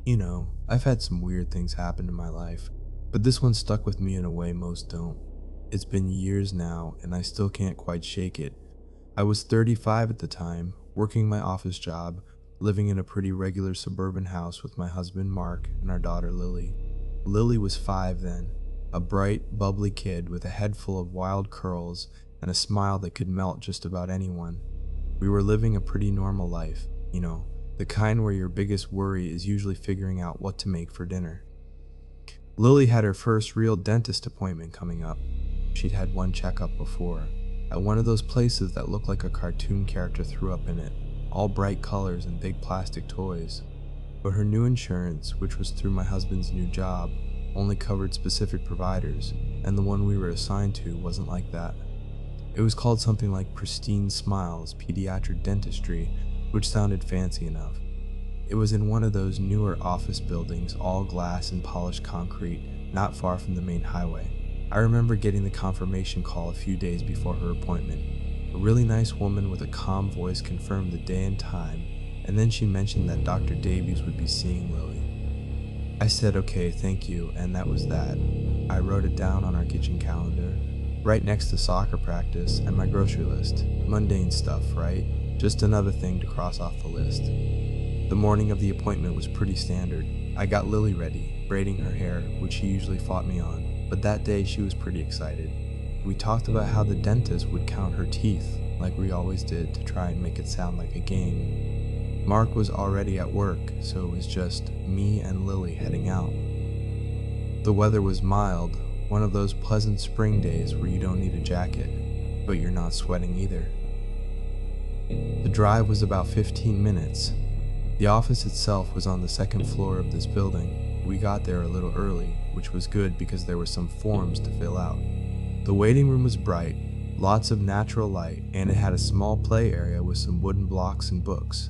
I've had some weird things happen in my life, but this one stuck with me in a way most don't. It's been years now, and I still can't quite shake it. I was 35 at the time, working my office job, living in a pretty regular suburban house with my husband Mark and our daughter Lily. Lily was 5 then, a bright, bubbly kid with a head full of wild curls and a smile that could melt just about anyone. We were living a pretty normal life, the kind where your biggest worry is usually figuring out what to make for dinner. Lily had her first real dentist appointment coming up. She'd had one checkup before, at one of those places that looked like a cartoon character threw up in it, all bright colors and big plastic toys. But her new insurance, which was through my husband's new job, only covered specific providers, and the one we were assigned to wasn't like that. It was called something like Pristine Smiles Pediatric Dentistry, which sounded fancy enough. It was in one of those newer office buildings, all glass and polished concrete, not far from the main highway. I remember getting the confirmation call a few days before her appointment. A really nice woman with a calm voice confirmed the day and time, and then she mentioned that Dr. Davies would be seeing Lily. I said okay, thank you, and that was that. I wrote it down on our kitchen calendar, right next to soccer practice and my grocery list. Mundane stuff, right? Just another thing to cross off the list. The morning of the appointment was pretty standard. I got Lily ready, braiding her hair, which she usually fought me on, but that day she was pretty excited. We talked about how the dentist would count her teeth, like we always did, to try and make it sound like a game. Mark was already at work, so it was just me and Lily heading out. The weather was mild, one of those pleasant spring days where you don't need a jacket, but you're not sweating either. The drive was about 15 minutes. The office itself was on the second floor of this building. We got there a little early, which was good because there were some forms to fill out. The waiting room was bright, lots of natural light, and it had a small play area with some wooden blocks and books.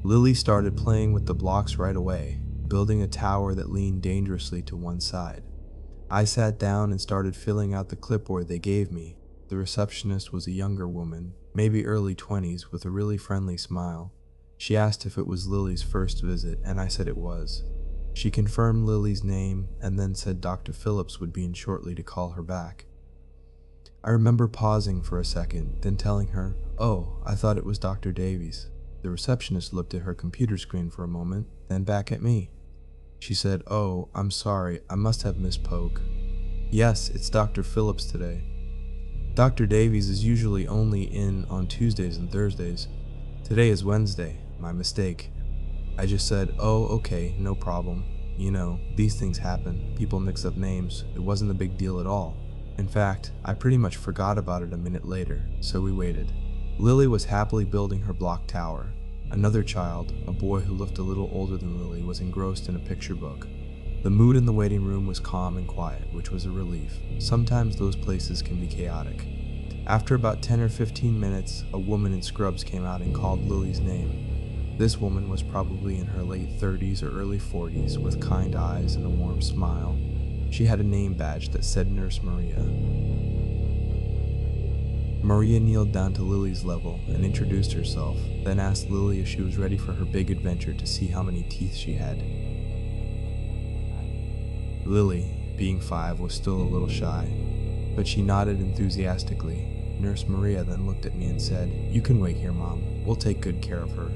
Lily started playing with the blocks right away, building a tower that leaned dangerously to one side. I sat down and started filling out the clipboard they gave me. The receptionist was a younger woman, maybe early 20s, with a really friendly smile. She asked if it was Lily's first visit, and I said it was. She confirmed Lily's name and then said Dr. Phillips would be in shortly to call her back. I remember pausing for a second, then telling her, "Oh, I thought it was Dr. Davies." The receptionist looked at her computer screen for a moment, then back at me. She said, "Oh, I'm sorry, I must have misspoke. Yes, it's Dr. Phillips today. Dr. Davies is usually only in on Tuesdays and Thursdays. Today is Wednesday, my mistake." I just said, "Oh, okay, no problem. These things happen. People mix up names. It wasn't a big deal at all. In fact, I pretty much forgot about it a minute later, so we waited." Lily was happily building her block tower. Another child, a boy who looked a little older than Lily, was engrossed in a picture book. The mood in the waiting room was calm and quiet, which was a relief. Sometimes those places can be chaotic. After about 10 or 15 minutes, a woman in scrubs came out and called Lily's name. This woman was probably in her late 30s or early 40s, with kind eyes and a warm smile. She had a name badge that said Nurse Maria. Maria kneeled down to Lily's level and introduced herself, then asked Lily if she was ready for her big adventure to see how many teeth she had. Lily, being 5, was still a little shy, but she nodded enthusiastically. Nurse Maria then looked at me and said, "You can wait here, Mom. We'll take good care of her."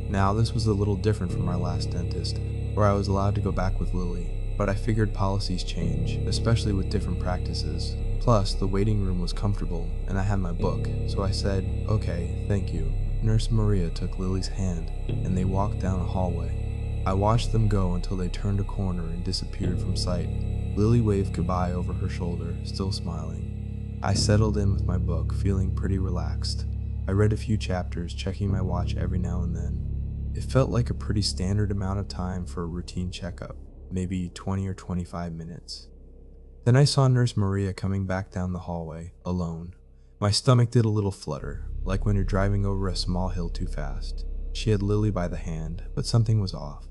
Now, this was a little different from our last dentist, where I was allowed to go back with Lily, but I figured policies change, especially with different practices. Plus, the waiting room was comfortable, and I had my book, so I said, "Okay, thank you." Nurse Maria took Lily's hand, and they walked down a hallway. I watched them go until they turned a corner and disappeared from sight. Lily waved goodbye over her shoulder, still smiling. I settled in with my book, feeling pretty relaxed. I read a few chapters, checking my watch every now and then. It felt like a pretty standard amount of time for a routine checkup, maybe 20 or 25 minutes. Then I saw Nurse Maria coming back down the hallway, alone. My stomach did a little flutter, like when you're driving over a small hill too fast. She had Lily by the hand, but something was off.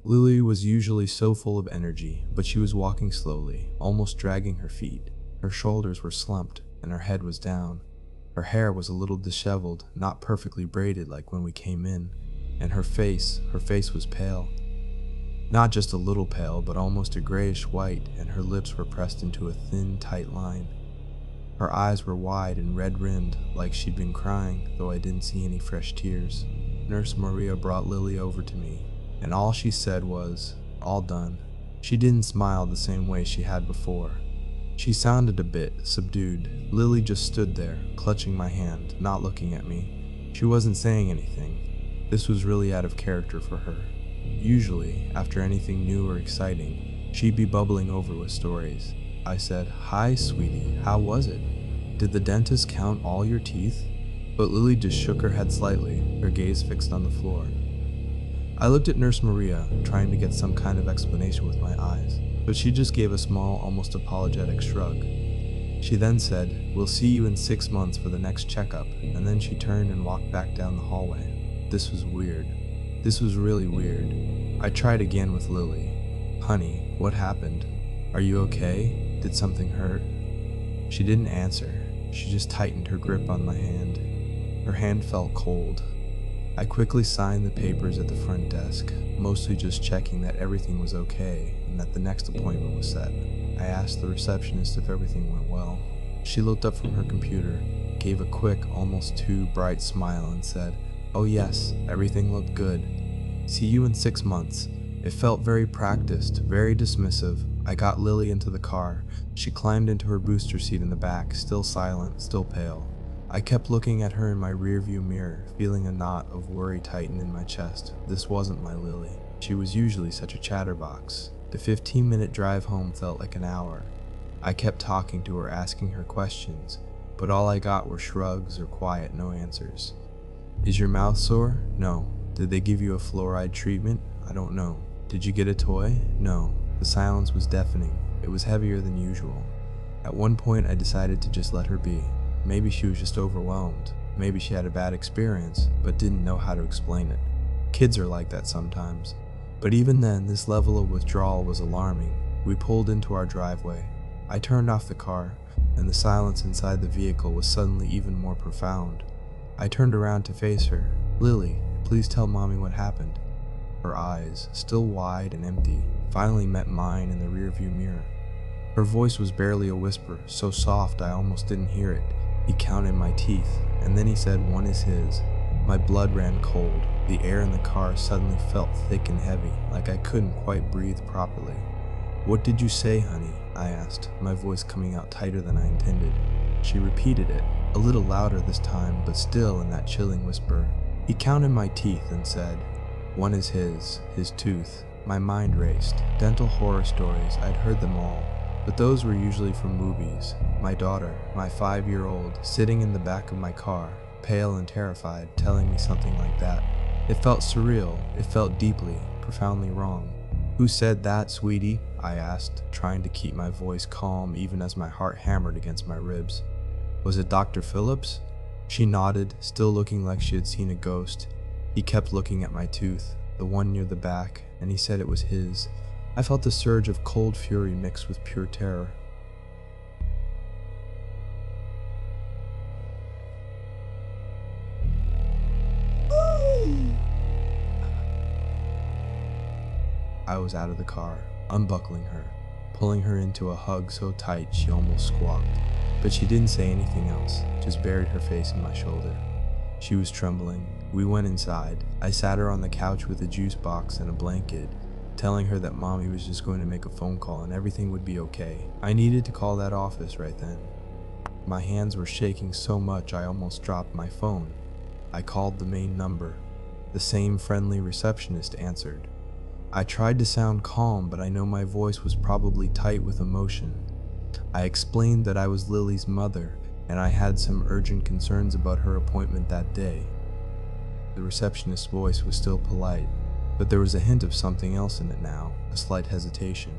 Lily was usually so full of energy, but she was walking slowly, almost dragging her feet. Her shoulders were slumped, and her head was down. Her hair was a little disheveled, not perfectly braided like when we came in, and her face was pale. Not just a little pale, but almost a grayish white, and her lips were pressed into a thin, tight line. Her eyes were wide and red-rimmed, like she'd been crying, though I didn't see any fresh tears. Nurse Maria brought Lily over to me, and all she said was, "All done." She didn't smile the same way she had before. She sounded a bit subdued. Lily just stood there, clutching my hand, not looking at me. She wasn't saying anything. This was really out of character for her. Usually, after anything new or exciting, she'd be bubbling over with stories. I said, "Hi, sweetie, how was it? Did the dentist count all your teeth?" But Lily just shook her head slightly, her gaze fixed on the floor. I looked at Nurse Maria, trying to get some kind of explanation with my eyes, but she just gave a small, almost apologetic shrug. She then said, "We'll see you in 6 months for the next checkup," and then she turned and walked back down the hallway. This was weird. This was really weird. I tried again with Lily. "Honey, what happened? Are you okay? Did something hurt?" She didn't answer. She just tightened her grip on my hand. Her hand felt cold. I quickly signed the papers at the front desk, mostly just checking that everything was okay and that the next appointment was set. I asked the receptionist if everything went well. She looked up from her computer, gave a quick, almost too bright smile and said, "Oh yes, everything looked good. See you in 6 months." It felt very practiced, very dismissive. I got Lily into the car. She climbed into her booster seat in the back, still silent, still pale. I kept looking at her in my rearview mirror, feeling a knot of worry tighten in my chest. This wasn't my Lily. She was usually such a chatterbox. The 15-minute drive home felt like an hour. I kept talking to her, asking her questions, but all I got were shrugs or quiet, no answers. "Is your mouth sore?" "No." "Did they give you a fluoride treatment?" "I don't know." "Did you get a toy?" "No." The silence was deafening. It was heavier than usual. At one point, I decided to just let her be. Maybe she was just overwhelmed. Maybe she had a bad experience, but didn't know how to explain it. Kids are like that sometimes. But even then, this level of withdrawal was alarming. We pulled into our driveway. I turned off the car, and the silence inside the vehicle was suddenly even more profound. I turned around to face her. "Lily, please tell Mommy what happened." Her eyes, still wide and empty, finally met mine in the rearview mirror. Her voice was barely a whisper, so soft I almost didn't hear it. "He counted my teeth, and then he said 1 is his." My blood ran cold. The air in the car suddenly felt thick and heavy, like I couldn't quite breathe properly. "What did you say, honey?" I asked, my voice coming out tighter than I intended. She repeated it, a little louder this time, but still in that chilling whisper. "He counted my teeth and said, 1 is his tooth." My mind raced. Dental horror stories, I'd heard them all. But those were usually from movies. My daughter, my 5-year-old, sitting in the back of my car, pale and terrified, telling me something like that. It felt surreal. It felt deeply, profoundly wrong. "Who said that, sweetie?" I asked, trying to keep my voice calm even as my heart hammered against my ribs. "Was it Dr. Phillips?" She nodded, still looking like she had seen a ghost. "He kept looking at my tooth, the one near the back, and he said it was his." I felt a surge of cold fury mixed with pure terror. I was out of the car, unbuckling her, pulling her into a hug so tight she almost squawked. But she didn't say anything else, just buried her face in my shoulder. She was trembling. We went inside. I sat her on the couch with a juice box and a blanket, telling her that Mommy was just going to make a phone call and everything would be okay. I needed to call that office right then. My hands were shaking so much I almost dropped my phone. I called the main number. The same friendly receptionist answered. I tried to sound calm, but I know my voice was probably tight with emotion. I explained that I was Lily's mother and I had some urgent concerns about her appointment that day. The receptionist's voice was still polite, but there was a hint of something else in it now, a slight hesitation.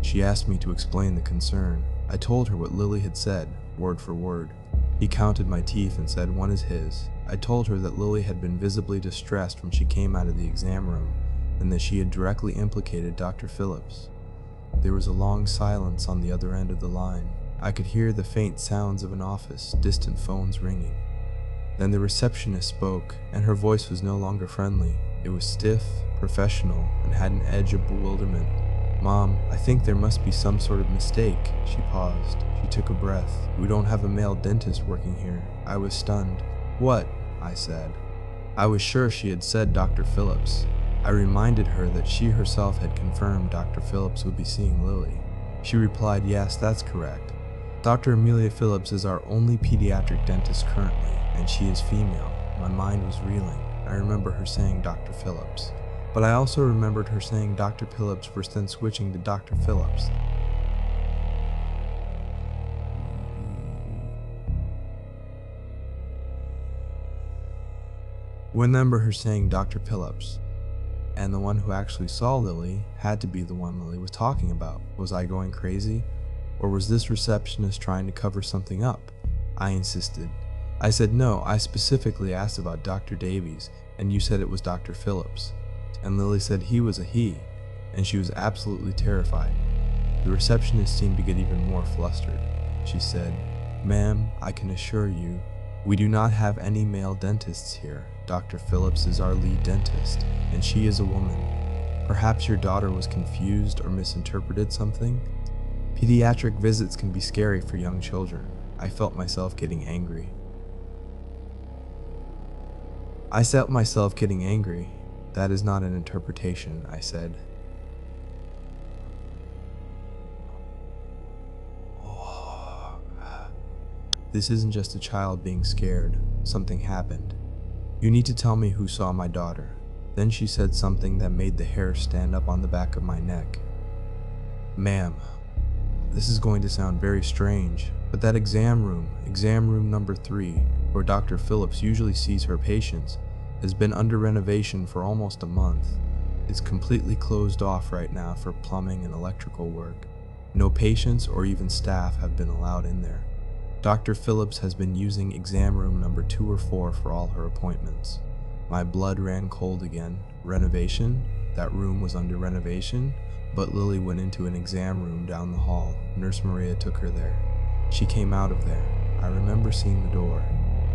She asked me to explain the concern. I told her what Lily had said, word for word. He counted my teeth and said 1 is his. I told her that Lily had been visibly distressed when she came out of the exam room, and that she had directly implicated Dr. Phillips. There was a long silence on the other end of the line. I could hear the faint sounds of an office, distant phones ringing. Then the receptionist spoke, and her voice was no longer friendly. It was stiff, professional, and had an edge of bewilderment. "Mom, I think there must be some sort of mistake." She paused. She took a breath. "We don't have a male dentist working here." I was stunned. "What?" I said. I was sure she had said Dr. Phillips. I reminded her that she herself had confirmed Dr. Phillips would be seeing Lily. She replied, "Yes, that's correct. Dr. Amelia Phillips is our only pediatric dentist currently, and she is female." My mind was reeling. I remember her saying Dr. Phillips. But I also remembered her saying Dr. Phillips was then switching to Dr. Phillips. Remember her saying Dr. Phillips. And the one who actually saw Lily had to be the one Lily was talking about. Was I going crazy? Or was this receptionist trying to cover something up? I insisted. I said, "No, I specifically asked about Dr. Davies, and you said it was Dr. Phillips." And Lily said he was a he, and she was absolutely terrified. The receptionist seemed to get even more flustered. She said, "Ma'am, I can assure you, we do not have any male dentists here. Dr. Phillips is our lead dentist, and she is a woman. Perhaps your daughter was confused or misinterpreted something. Pediatric visits can be scary for young children." I felt myself getting angry. "That is not an interpretation," I said. "This isn't just a child being scared. Something happened. You need to tell me who saw my daughter." Then she said something that made the hair stand up on the back of my neck. "Ma'am, this is going to sound very strange, but that exam room number 3, where Dr. Phillips usually sees her patients, has been under renovation for almost a month. It's completely closed off right now for plumbing and electrical work. No patients or even staff have been allowed in there. Dr. Phillips has been using exam room number 2 or 4 for all her appointments." My blood ran cold again. Renovation? That room was under renovation? But Lily went into an exam room down the hall. Nurse Maria took her there. She came out of there. I remember seeing the door.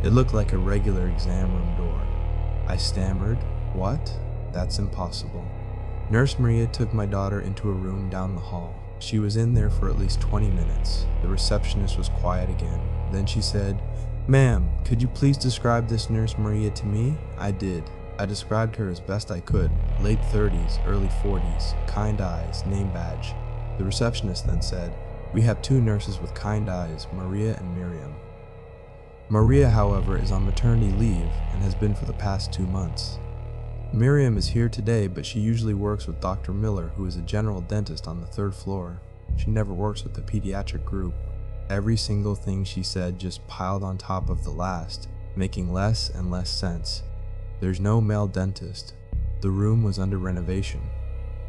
It looked like a regular exam room door. I stammered, "What? That's impossible." Nurse Maria took my daughter into a room down the hall. She was in there for at least 20 minutes. The receptionist was quiet again. Then she said, "Ma'am, could you please describe this Nurse Maria to me?" I did. I described her as best I could. Late 30s, early 40s, kind eyes, name badge. The receptionist then said, "We have 2 nurses with kind eyes, Maria and Miriam. Maria, however, is on maternity leave and has been for the past 2 months. Miriam is here today, but she usually works with Dr. Miller, who is a general dentist on the 3rd floor. She never works with the pediatric group." Every single thing she said just piled on top of the last, making less and less sense. There's no male dentist. The room was under renovation.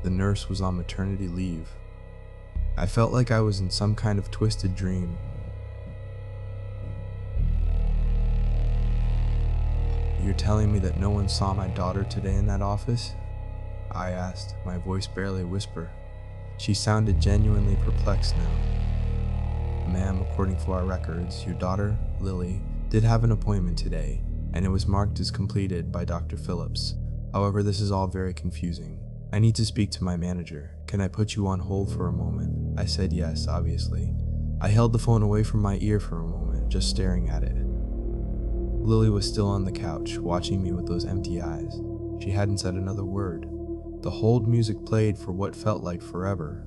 The nurse was on maternity leave. I felt like I was in some kind of twisted dream. "You're telling me that no one saw my daughter today in that office?" I asked, my voice barely a whisper. She sounded genuinely perplexed now. "Ma'am, according to our records, your daughter, Lily, did have an appointment today, and it was marked as completed by Dr. Phillips. However, this is all very confusing. I need to speak to my manager. Can I put you on hold for a moment?" I said yes, obviously. I held the phone away from my ear for a moment, just staring at it. Lily was still on the couch, watching me with those empty eyes. She hadn't said another word. The hold music played for what felt like forever.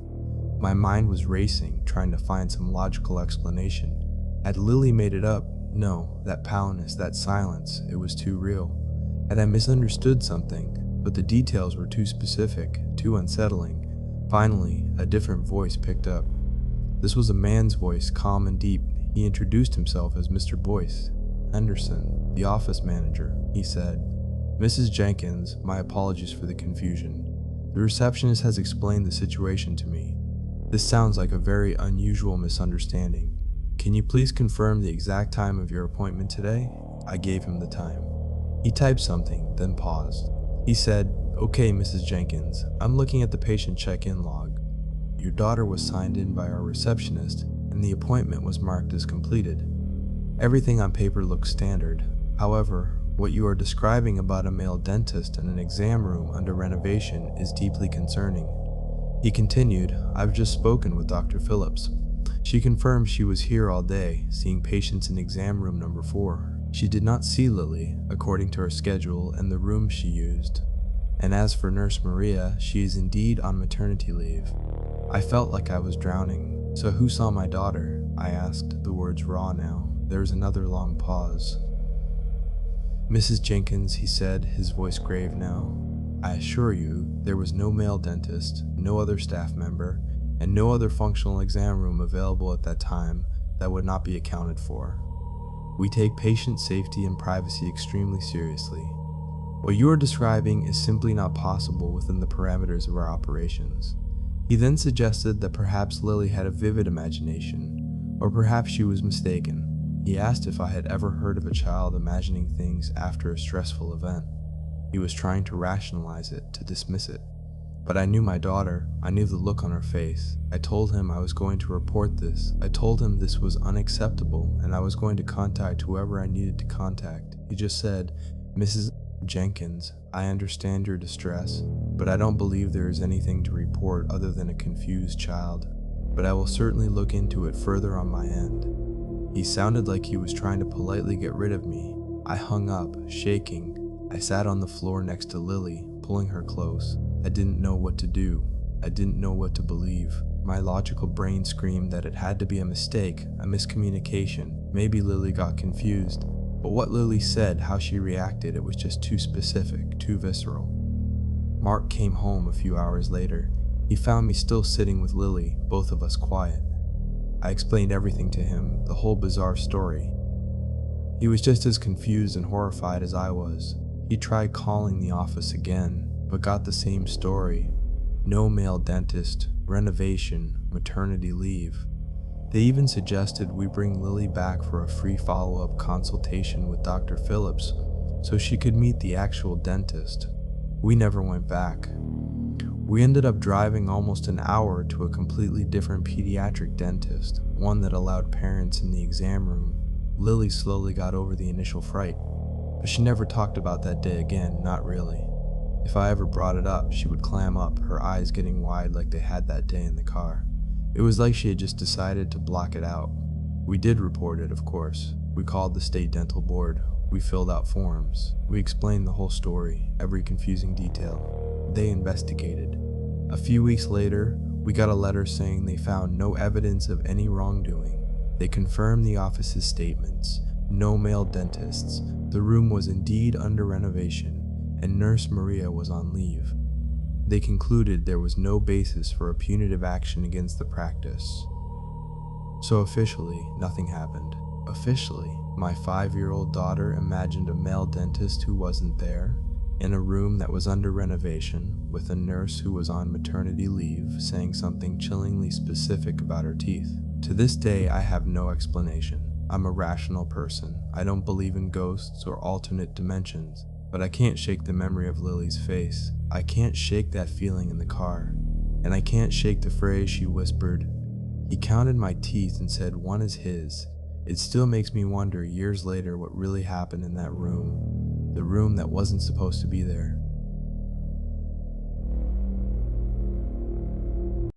My mind was racing, trying to find some logical explanation. Had Lily made it up? No, that paleness, that silence, it was too real. Had I misunderstood something? But the details were too specific, too unsettling. Finally, a different voice picked up. This was a man's voice, calm and deep. He introduced himself as Mr. Boyce. "Henderson, the office manager," he said. "Mrs. Jenkins, my apologies for the confusion. The receptionist has explained the situation to me. This sounds like a very unusual misunderstanding. Can you please confirm the exact time of your appointment today?" I gave him the time. He typed something, then paused. He said, "Okay, Mrs. Jenkins, I'm looking at the patient check-in log. Your daughter was signed in by our receptionist, and the appointment was marked as completed. Everything on paper looks standard. However, What you are describing about a male dentist and an exam room under renovation is deeply concerning." He continued, "I've just spoken with Dr. Phillips. She confirmed she was here all day, seeing patients in exam room number 4. She did not see Lily, according to her schedule and the room she used. And as for Nurse Maria, she is indeed on maternity leave. I felt like I was drowning. So who saw my daughter?" I asked, the words raw now. There was another long pause. "Mrs. Jenkins," he said, his voice grave now. "I assure you, there was no male dentist, no other staff member, and no other functional exam room available at that time that would not be accounted for. We take patient safety and privacy extremely seriously. What you are describing is simply not possible within the parameters of our operations." He then suggested that perhaps Lily had a vivid imagination, or perhaps she was mistaken. He asked if I had ever heard of a child imagining things after a stressful event. He was trying to rationalize it, to dismiss it. But I knew my daughter. I knew the look on her face. I told him I was going to report this. I told him this was unacceptable and I was going to contact whoever I needed to contact. He just said, "Mrs. Jenkins, I understand your distress, but I don't believe there is anything to report other than a confused child. But I will certainly look into it further on my end." He sounded like he was trying to politely get rid of me. I hung up, shaking. I sat on the floor next to Lily, pulling her close. I didn't know what to do. I didn't know what to believe. My logical brain screamed that it had to be a mistake, a miscommunication. Maybe Lily got confused. But what Lily said, how she reacted, it was just too specific, too visceral. Mark came home a few hours later. He found me still sitting with Lily, both of us quiet. I explained everything to him, the whole bizarre story. He was just as confused and horrified as I was. He tried calling the office again, but got the same story. No male dentist, renovation, maternity leave. They even suggested we bring Lily back for a free follow-up consultation with Dr. Phillips so she could meet the actual dentist. We never went back. We ended up driving almost an hour to a completely different pediatric dentist, one that allowed parents in the exam room. Lily slowly got over the initial fright, but she never talked about that day again, not really. If I ever brought it up, she would clam up, her eyes getting wide like they had that day in the car. It was like she had just decided to block it out. We did report it, of course. We called the state dental board. We filled out forms. We explained the whole story, every confusing detail. They investigated. A few weeks later, we got a letter saying they found no evidence of any wrongdoing. They confirmed the office's statements. No male dentists. The room was indeed under renovation, and Nurse Maria was on leave. They concluded there was no basis for a punitive action against the practice. So officially, nothing happened. Officially, my 5-year-old daughter imagined a male dentist who wasn't there, in a room that was under renovation, with a nurse who was on maternity leave saying something chillingly specific about her teeth. To this day, I have no explanation. I'm a rational person. I don't believe in ghosts or alternate dimensions, but I can't shake the memory of Lily's face. I can't shake that feeling in the car, and I can't shake the phrase she whispered. He counted my teeth and said one is his. It still makes me wonder years later what really happened in that room, the room that wasn't supposed to be there.